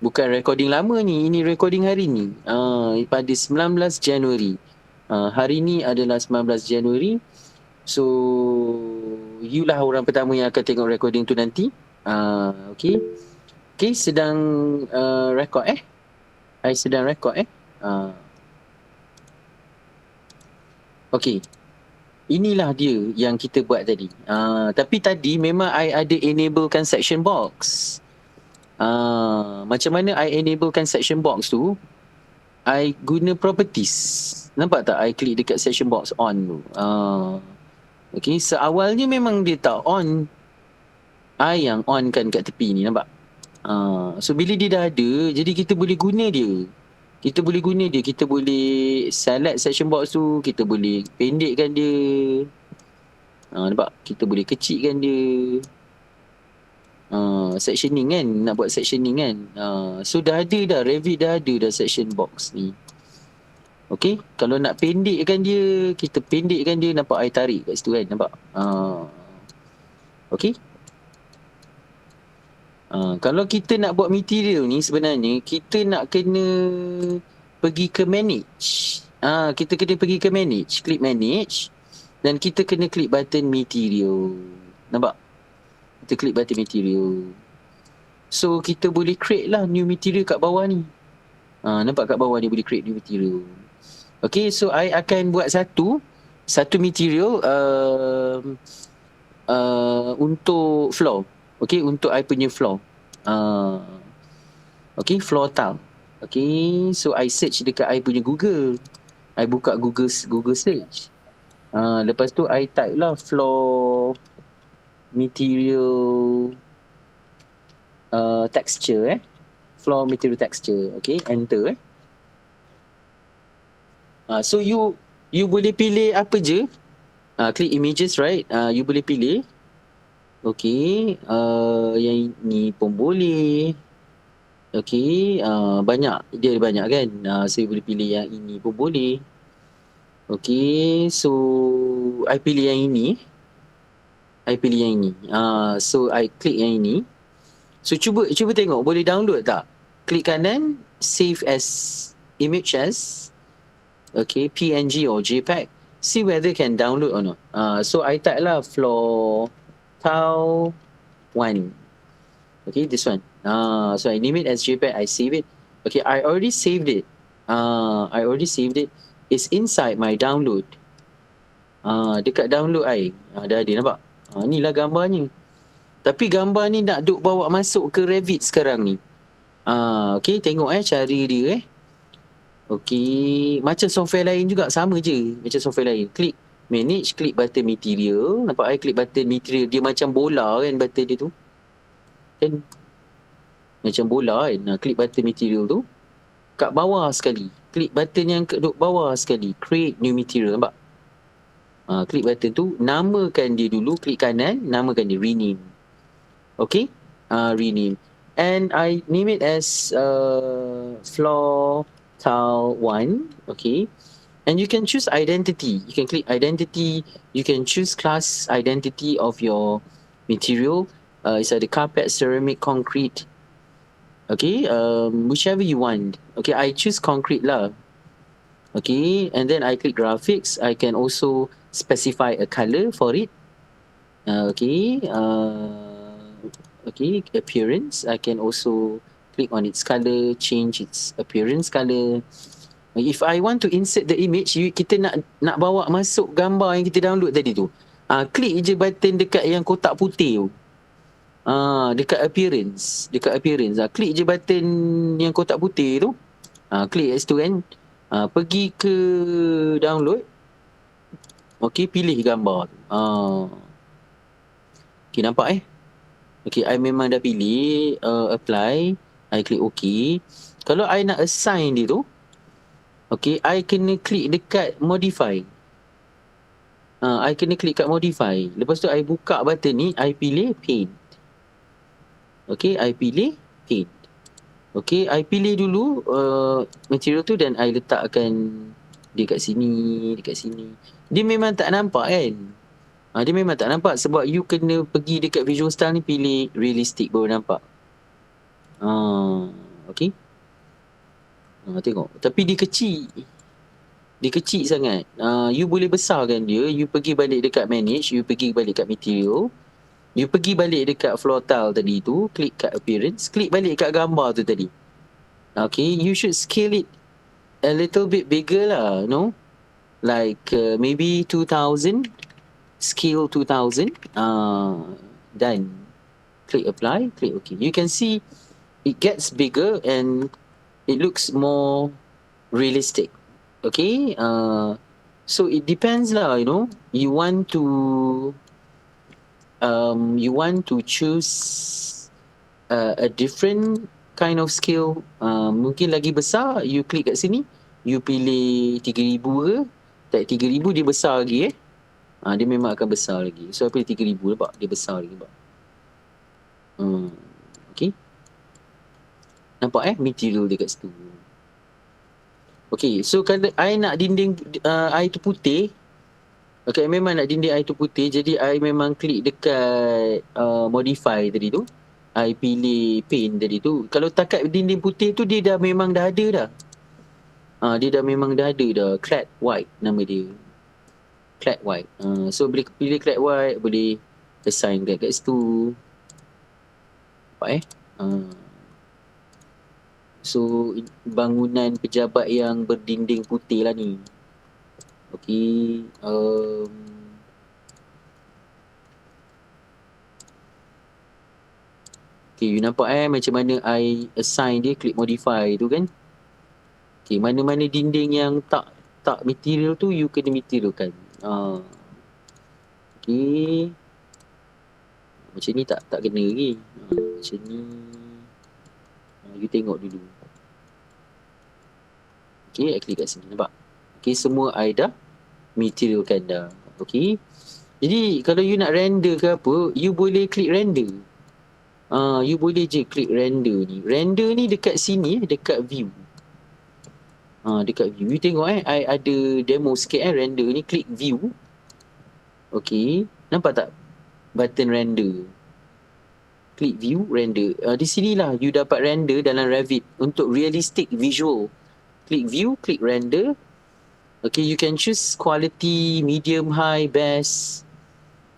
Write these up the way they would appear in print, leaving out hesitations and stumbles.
Bukan recording lama ni, ini recording hari ni. Pada 19 Januari. Hari ni adalah 19 Januari. So, you lah orang pertama yang akan tengok recording tu nanti. Okay. Okay, sedang record I sedang record Okay. Inilah dia yang kita buat tadi. Tapi tadi memang I ada enablekan section box. Macam mana I enablekan section box tu? I guna properties. Nampak tak? I klik dekat section box on tu. Okay, seawalnya memang dia tak on. I yang on kan kat tepi ni, nampak? So bila dia dah ada, jadi kita boleh guna dia. Kita boleh select section box tu, kita boleh pendekkan dia. Nampak? Kita boleh kecilkan dia. Sectioning kan, nak buat sectioning kan. So dah ada dah, Revit dah ada dah section box ni. Okay, kalau nak pendekkan dia, kita pendekkan dia. Nampak I tarik kat situ kan, nampak? Okay. Kalau kita nak buat material ni sebenarnya, kita nak kena pergi ke manage. Kita kena pergi ke manage, klik manage. Dan kita kena klik button material. Nampak? Kita klik button material. So kita boleh create lah new material kat bawah ni. Nampak kat bawah ni boleh create new material. Okay, so I akan buat satu material untuk floor. Okay, untuk I punya floor. Okay, floor tile. Okay, so I search dekat I punya Google. I buka Google search. Lepas tu I type lah floor material texture floor material texture. Okay, enter so you boleh pilih apa je. Klik images, right? You boleh pilih. Okay, yang ni pun boleh. Okay, banyak, dia banyak kan. So you boleh pilih yang ini pun boleh. Okay, so I pilih yang ini. So I klik yang ini. So cuba tengok boleh download tak? Klik kanan, save as image as, okay, PNG or JPEG. See whether can download or not. So I type lah floor tile 1. Okay, this one. So I name it as JPEG. I save it. Okay, I already saved it. It's inside my download. Dekat download I. Dah ada, nampak? Inilah gambarnya. Tapi gambar ni nak duk bawa masuk ke Revit sekarang ni. Okay, tengok cara dia Okay, macam software lain juga, sama je macam software lain. Klik manage, klik button material. Nampak I klik button material, dia macam bola kan button dia tu. Kan? Macam bola kan. Klik button material tu. Kat bawah sekali. Klik button yang duk bawah sekali. Create new material, nampak? Klik button tu, namakan dia dulu, klik kanan, namakan dia, rename. Okay, rename. And I name it as floor tile 1. Okay, and you can choose identity. You can click identity. You can choose class identity of your material. It's either carpet, ceramic, concrete. Okay, whichever you want. Okay, I choose concrete lah. Okay, and then I click graphics. I can also specify a color for it. Okay, appearance. I can also click on its color, change its appearance color. If I want to insert the image, kita nak bawa masuk gambar yang kita download tadi tu. Klik je button dekat yang kotak putih tu. Dekat appearance. Klik je button yang kotak putih tu. Klik kat situ kan. Pergi ke download. Okay, pilih gambar tu. Okay, nampak Okay, I memang dah pilih. Apply. I klik okay. Kalau I nak assign dia tu, okay, I kena klik dekat modify. I kena klik kat modify. Lepas tu I buka button ni, I pilih paint. Okay, I pilih paint. Okay, I pilih dulu material tu dan I letakkan dia kat sini, Dia memang tak nampak kan? Dia memang tak nampak sebab you kena pergi dekat visual style ni, pilih realistic baru nampak. Okay. Tengok. Tapi dia kecil. Dia kecil sangat. You boleh besarkan dia. You pergi balik dekat manage. You pergi balik kat material. You pergi balik dekat floor tile tadi tu. Klik kat appearance. Klik balik kat gambar tu tadi. Okay. You should scale it a little bit bigger lah. No? Like maybe 2000. Scale 2000. Done. Click apply. Click OK. You can see it gets bigger and it looks more realistic. Okay. So it depends lah, you know. You want to choose a different kind of scale. Mungkin lagi besar. You klik kat sini. You pilih 3000 ke. Tak 3000 dia besar lagi dia memang akan besar lagi. So I pilih 3000 nampak. Dia besar lagi nampak. Okay. Nampak material dia kat situ. Okay, so kalau I nak dinding I tu putih. Okay, memang nak dinding I tu putih. Jadi I memang klik dekat modify tadi tu. I pilih paint tadi tu. Kalau takat dinding putih tu dia dah memang dah ada dah. Dia dah memang dah ada dah. Clad white nama dia. Clad white. So boleh pilih clad white. Boleh assign kat situ. Nampak So bangunan pejabat yang berdinding putih lah ni. Okay. Okay, you nampak macam mana I assign dia. Klik modify tu kan. Okay, mana-mana dinding yang tak material tu you kena materialkan. Okay. Macam ni tak kena lagi. Macam ni. You tengok dulu. Okay, I klik kat sini. Nampak? Okay, semua I dah materialkan dah. Okay. Jadi, kalau you nak render ke apa, you boleh klik render. You boleh je klik render ni. Render ni dekat sini, dekat view. Dekat view. You tengok I ada demo sikit render ni. Klik view. Okay. Nampak tak? Button render. Klik view, render. Di sinilah you dapat render dalam Revit untuk realistic visual. Klik view, klik render. Okay, you can choose quality, medium, high, best.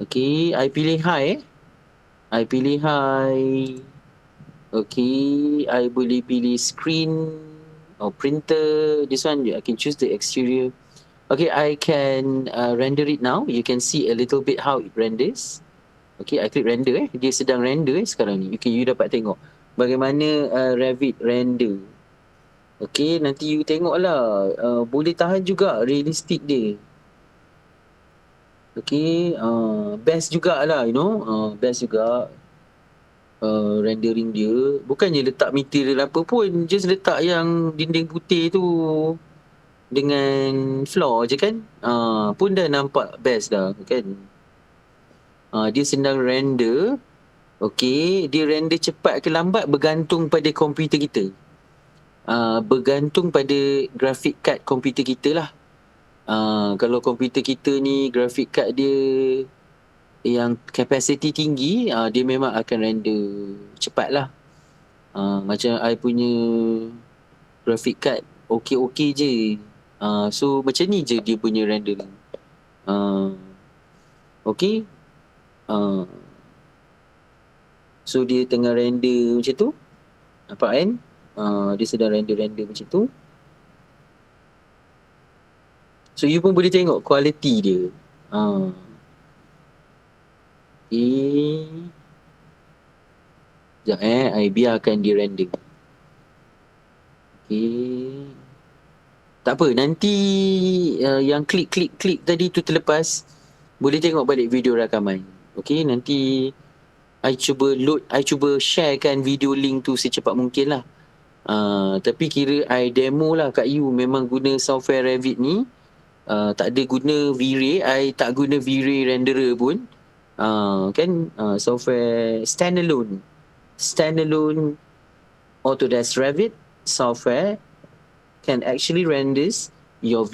Okay, I pilih high I pilih high. Okay, I boleh pilih screen or printer. This one, I can choose the exterior. Okay, I can render it now. You can see a little bit how it renders. Okay, I klik render Dia sedang render sekarang ni. Okay, you dapat tengok bagaimana Revit render. Okay, nanti you tengoklah. Boleh tahan juga realistik dia. Okay, best jugalah, you know. Best juga rendering dia. Bukannya letak material apa pun. Just letak yang dinding putih tu dengan floor je kan. Pun dah nampak best dah kan. Dia sedang render. Okay, dia render cepat ke lambat bergantung pada komputer kita. Bergantung pada graphic card komputer kita lah. Kalau komputer kita ni graphic card dia yang capacity tinggi, dia memang akan render cepat lah. Macam I punya graphic card okey-okey je. So macam ni je dia punya rendering. Okay. So dia tengah render macam tu. Nampak kan? Dia sedang render macam tu. So you pun boleh tengok kualiti dia. Okay. Sekejap I biarkan dia render. Okay. Tak apa, nanti yang klik tadi tu terlepas, boleh tengok balik video rakaman. Okay, nanti I cuba sharekan video link tu secepat mungkin lah. Tapi kira I demo lah kat you, memang guna software Revit ni. Tak ada guna V-Ray, I tak guna V-Ray renderer pun. Kan software standalone Autodesk Revit software can actually renders your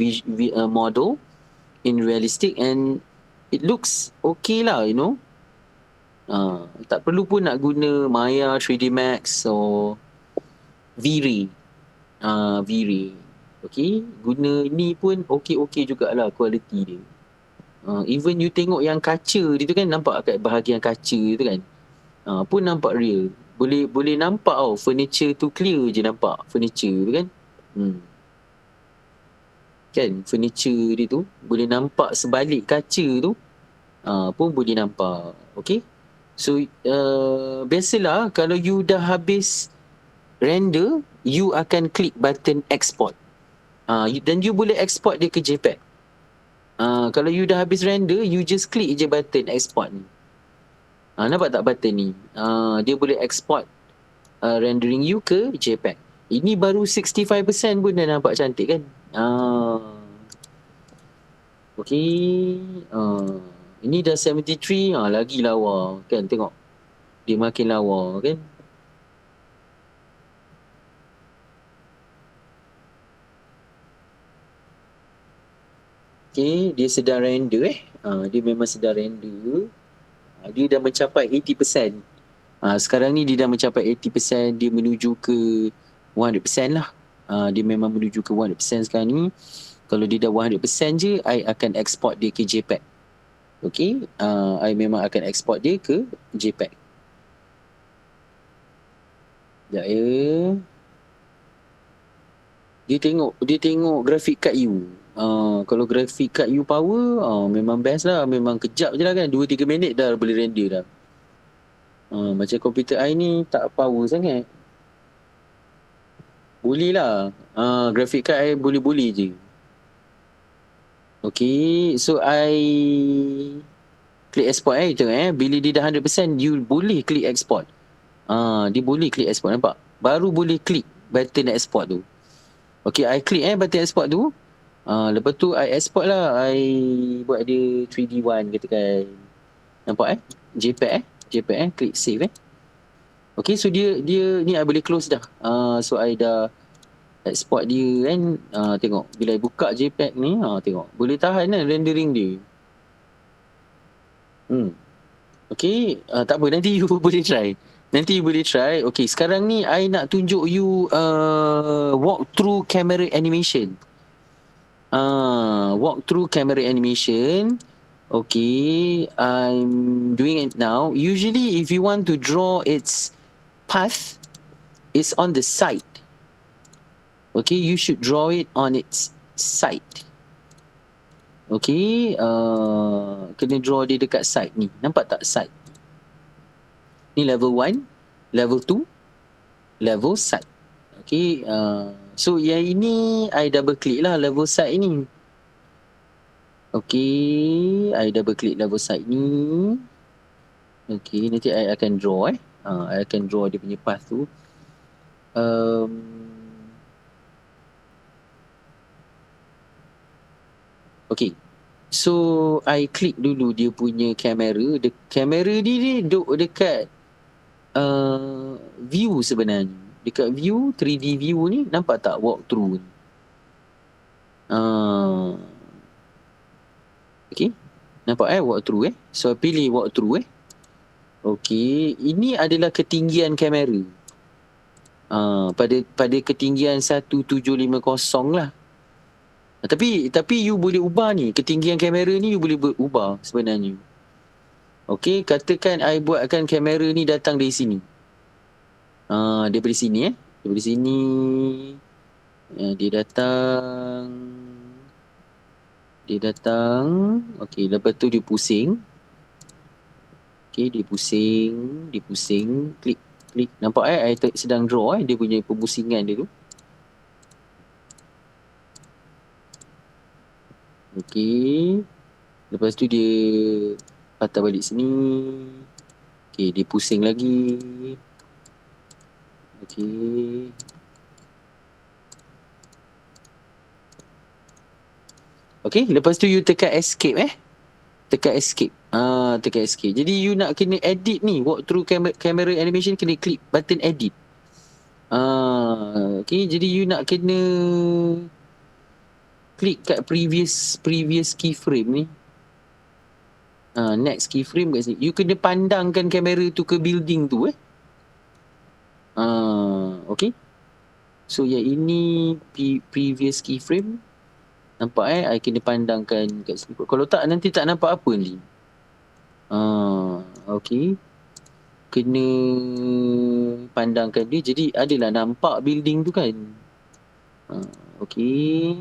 model in realistic and it looks okay lah, you know. Tak perlu pun nak guna Maya 3D Max or V-Ray. V-Ray. Okay, guna ni pun okey-okey jugalah kualiti dia. Even you tengok yang kaca dia tu kan, nampak kat bahagian kaca tu kan, pun nampak real. Boleh nampak tau, furniture tu clear je nampak furniture tu kan. Kan furniture dia tu boleh nampak sebalik kaca tu, pun boleh nampak. Okay, so biasalah kalau you dah habis render, you akan klik button export, dan you boleh export dia ke JPEG. Kalau you dah habis render, you just klik je button export ni. Nampak tak button ni? Dia boleh export rendering you ke JPEG. Ini baru 65% pun dah nampak cantik kan. Okay. Ini dah 73, lagi lawa kan, tengok. Dia makin lawa kan. Okay, dia sedang render dia memang sedang render. Dia dah mencapai 80%. Sekarang ni dia dah mencapai 80%, dia menuju ke 100% lah. Dia memang menuju ke 100% sekarang ni. Kalau dia dah 100% je, I akan export dia ke JPEG. Okay, I memang akan export dia ke JPEG. Sekejap ya. Dia tengok grafik card you. Kalau grafik card you power, memang best lah. Memang kejap je lah kan, 2-3 minit dah boleh render dah. Macam komputer I ni tak power sangat. Boleh lah. Grafik card I boleh-boleh je. Okay, so I klik export tengok bila dia dah 100%, you boleh klik export. Dia boleh klik export, nampak? Baru boleh klik button export tu. Okay, I klik button export tu. Lepas tu I export lah. I buat dia 3D1 katakan. Nampak JPEG JPEG klik save Okay, so dia ni I boleh close dah. So I dah export dia kan. Tengok bila I buka JPEG ni, tengok boleh tahan kan rendering dia. Okay, tak apa, nanti you boleh try. Okay, sekarang ni I nak tunjuk you walk through camera animation. Walk through camera animation. Okay, I'm doing it now. Usually if you want to draw its path, it's on the side. Okay, you should draw it on its side. Okay, kena draw dia dekat side ni. Nampak tak side? Ni level 1, level 2, level side. Okay, so yang ini I double click lah level side ni. Okay, I double click level side ni. Okay, nanti I akan draw I akan draw dia punya path tu. Okay, so I klik dulu dia punya kamera. Kamera ni duduk dekat view sebenarnya. Dekat view, 3D view ni, nampak tak walk through ni? Okay, nampak walk through So pilih walk through Okay, ini adalah ketinggian kamera. Pada ketinggian 1750 lah. Tapi you boleh ubah ni, ketinggian kamera ni you boleh ubah sebenarnya. Okay, katakan I buatkan kamera ni datang dari sini. Daripada sini daripada sini dia datang. Okay, lepas tu dia pusing. Okay, dia pusing. Klik. Nampak I sedang draw dia punya pembusingan dia tu. Okay, lepas tu dia patah balik sini. Okay, dia pusing lagi. Okay. Okay, lepas tu you tekan escape Tekan escape. Tekan escape. Jadi you nak kena edit ni, walk through camera animation, kena klik button edit. Okay, jadi you nak kena klik kat previous keyframe ni. Next keyframe kat sini. You kena pandangkan kamera tu ke building tu Okay. So yang ini previous keyframe. Nampak I kena pandangkan kat sini. Kalau tak nanti tak nampak apa ni. Okay. Kena pandangkan dia. Jadi adalah nampak building tu kan. Okay.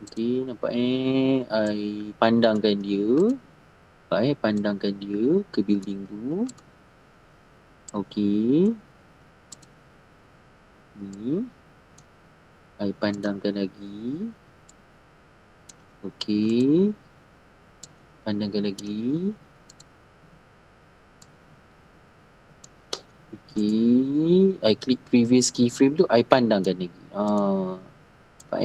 Okay, nampak I pandangkan dia. Pandangkan dia ke building tu. Okay. Ni. I pandangkan lagi. Okay. Pandangkan lagi. Okay. I klik previous keyframe tu. I pandangkan lagi. Nampak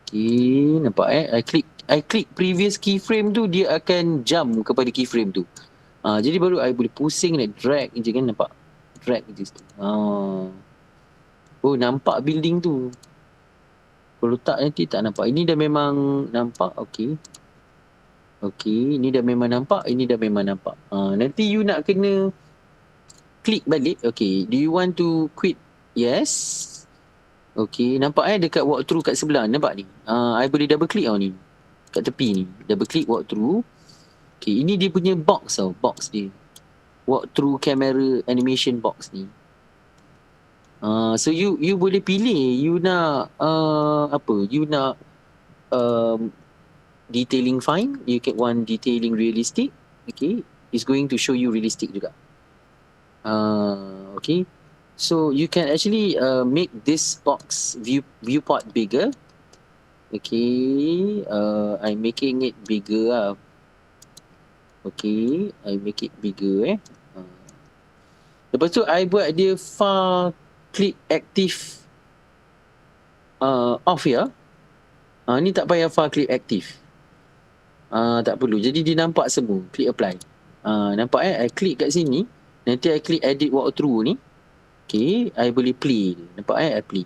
Okay, nampak I klik previous keyframe tu, dia akan jump kepada keyframe tu. Jadi baru I boleh pusing dan drag je kan, nampak? Drag je situ. Oh, nampak building tu. Kalau tak nanti tak nampak. Ini dah memang nampak. Okay. Okay, ini dah memang nampak. Ini dah memang nampak. Nanti you nak kena klik balik. Okay, do you want to quit? Yes. Okay, nampak dekat walkthrough kat sebelah. Nampak ni? I boleh double click ni. Kat tepi ni. Double click walkthrough. Okay, ini dia punya box tau. Box dia. Walkthrough camera animation box ni. So you boleh pilih. You nak apa? You nak detailing fine. You can want detailing realistic. Okay. It's going to show you realistic juga. Okay. So you can actually make this box viewport bigger. Okay, I'm making it bigger. Okay, I make it bigger. Lepas tu I buat dia far clip active off ya. Ni tak payah far clip active. Tak perlu. Jadi dia nampak semua. Click apply. Nampak I klik kat sini. Nanti I klik edit walkthrough ni. Okay, I boleh play. Nampak I play.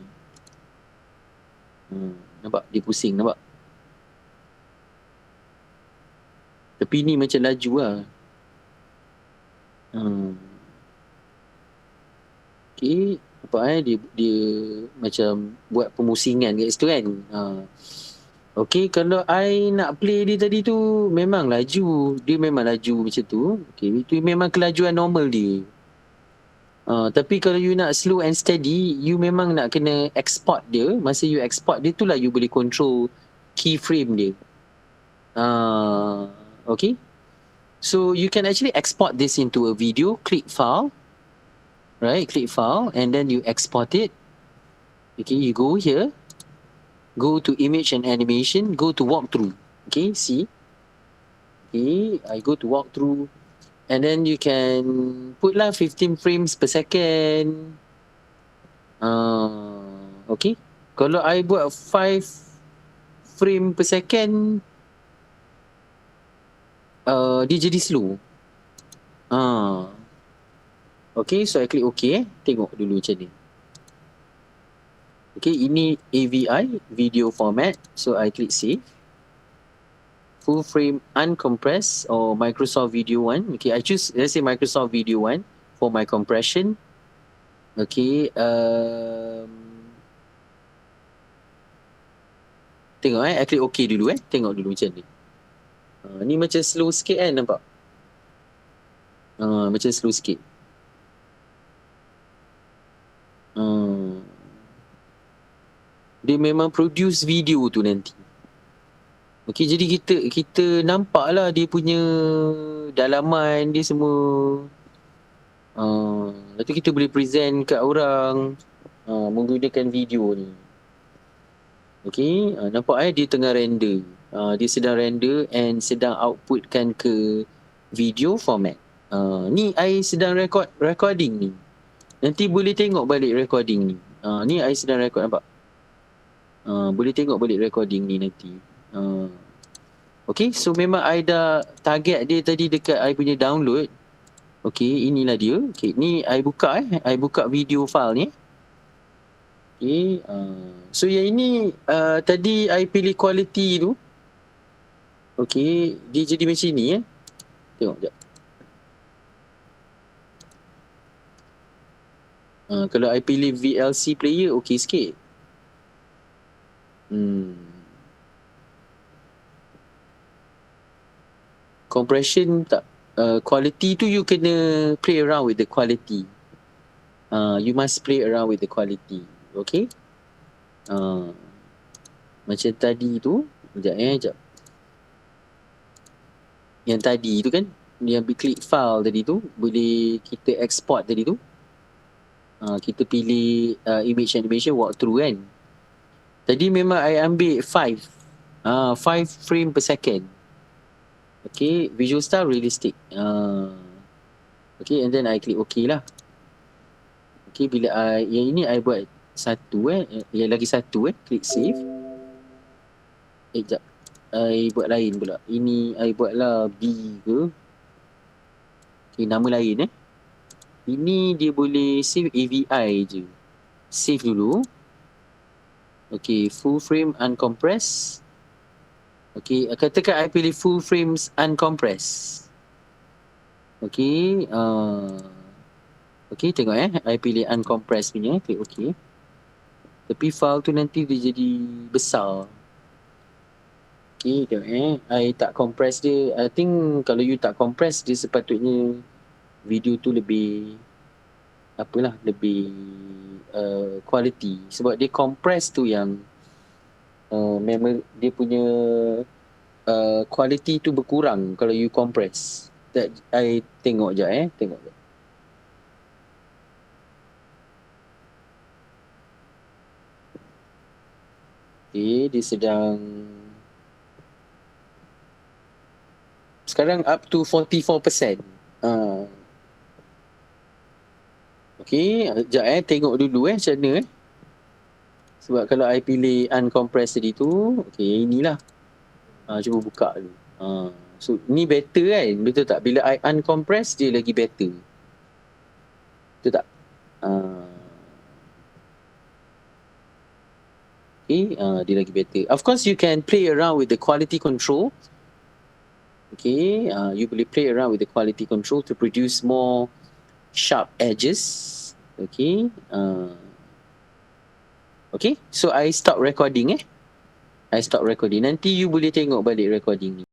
Nampak dia pusing, nampak? Tapi ni macam laju lah. Okay, nampak dia macam buat pemusingan kat situ kan. Okay, kalau I nak play dia tadi tu memang laju. Dia memang laju macam tu. Okay, itu memang kelajuan normal dia. Tapi kalau you nak slow and steady, you memang nak kena export dia. Masa you export dia tu lah you boleh control keyframe dia. Okay. So you can actually export this into a video. Click file. Right, click file and then you export it. Okay, you go here. Go to image and animation. Go to walkthrough. Okay, see. Okay, I go to walkthrough. And then you can put lah 15 frames per second. Okay. Kalau I buat 5 frame per second, dia jadi slow. Okay, so I click OK. Tengok dulu macam ni. Okay, ini AVI, video format. So I click save. Full frame uncompressed or Microsoft Video 1. Okay, I choose, let's say Microsoft Video 1 for my compression. Okay, tengok I klik OK dulu tengok dulu macam ni. Ni macam slow sikit kan, nampak? Macam slow sikit. Dia memang produce video tu nanti. Okay, jadi kita nampak lah dia punya dalaman dia semua. Lepas tu kita boleh present kat orang menggunakan video ni. Okay, nampak dia tengah render. Dia sedang render and sedang outputkan ke video format. Ni I sedang recording ni. Nanti boleh tengok balik recording ni. Ni I sedang record, nampak? Boleh tengok balik recording ni nanti. Okay, so memang I dah target dia tadi dekat I punya download. Okay, inilah dia. Okay, ni I buka I buka video file ni. Okay, so yang ini tadi I pilih quality tu. Okay, dia jadi macam ni Tengok sekejap. Kalau I pilih VLC player, okay sikit. Compression tak, quality tu you kena play around with the quality. You must play around with the quality. Okay. Macam tadi tu, sekejap. Yang tadi tu kan, yang klik file tadi tu, boleh kita export tadi tu. Kita pilih image animation walkthrough kan. Tadi memang I ambil 5 frame per second. Okay, visual style realistic. Okay, and then I click OK lah. Okay, bila yang ini I buat satu yang lagi satu click save. Sekejap, I buat lain pula. Ini I buatlah B ke. Okay, nama lain Ini dia boleh save AVI je. Save dulu. Okay, full frame uncompressed. Okay, katakan I pilih full frames uncompressed. Okay, okay, tengok I pilih uncompressed punya, klik OK. Tapi file tu nanti dia jadi besar. Okay, tengok I tak compress dia. I think kalau you tak compress, dia sepatutnya video tu lebih lebih quality. Sebab dia compress tu yang memang dia punya quality tu berkurang kalau you compress. That I tengok je tengok je. Okay, dia sedang sekarang up to 44%. Okay, sekejap tengok dulu macam mana sebab kalau I pilih uncompress tadi tu, okay, inilah. Cuba buka dulu. So ni better kan, betul tak? Bila I uncompress dia lagi better. Betul tak? Okay, dia lagi better. Of course you can play around with the quality control. Okay, you boleh play around with the quality control to produce more sharp edges. Okay, okay, so I stop recording I stop recording. Nanti you boleh tengok balik recording ni.